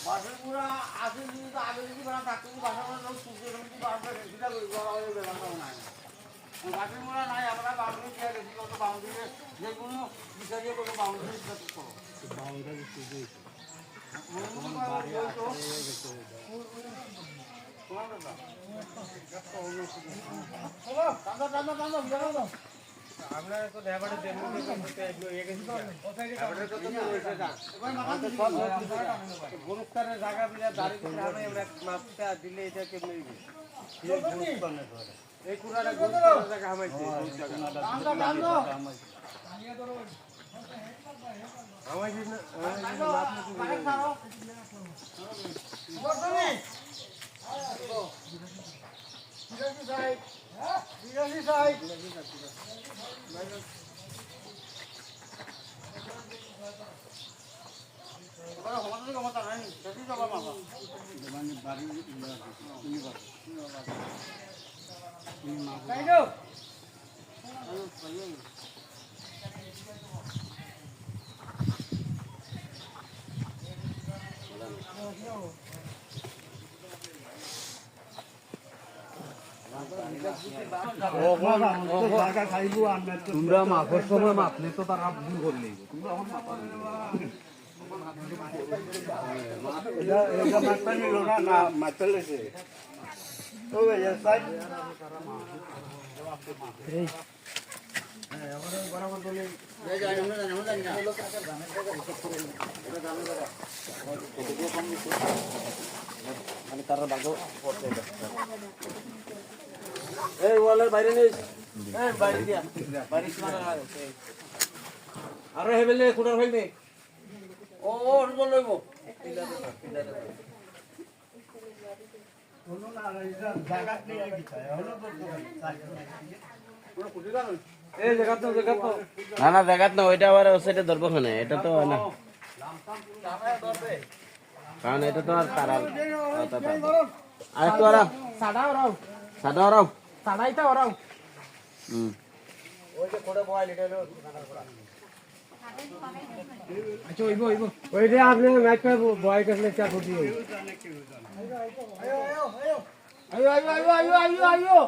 বাসের পুরা আসে যদি তো আগে যদি বানা থাকতো বাসা করে লোক সুযোগ যদি বাসা সেটা করা হয়ে ব্যবস্থা নাই বাসের মোড়া নাই আমরা বাউন্ডারি দিয়ে গেছি কত বাউন্ডারি যে কোনো বিচারিয়ে কোনো বাউন্ডারি করো বাউন্ডারি সুযোগ আপনার তো ড্রাইভারে গরুস্থানের জায়গা বিরা দাঁড়িয়ে মাপটা দিলে এটা কেমন এই কুড়াটা গরুস্থানের জায়গা হামাইছে তোমরা মাপের সময় মাপলে তো তারা ভুল করলেই তোমরা তারা ভালো এই ওয়ালের বাইরে নেই বাইরে দিয়া বাইরে আরো হেবেলে কুড়ার হইবে ও ওর লইব না না দেখাত না ওইটা আবার ওসাইডে ধরবো খানে এটা তো না কারণ এটা তো আর তারা আর একটু আরাম সাদা ওরাও সাদা আরাম সাদাইটা ওরাও ওই যে কোড়ে বয় লিটার আচ্ছা ওইবো ওইবো ওইটা আপনি ম্যাচ করে বয় করলে চা ফুটি আয়ো আয়ো আয়ো আয়ো আয়ো আয়ো আয়ো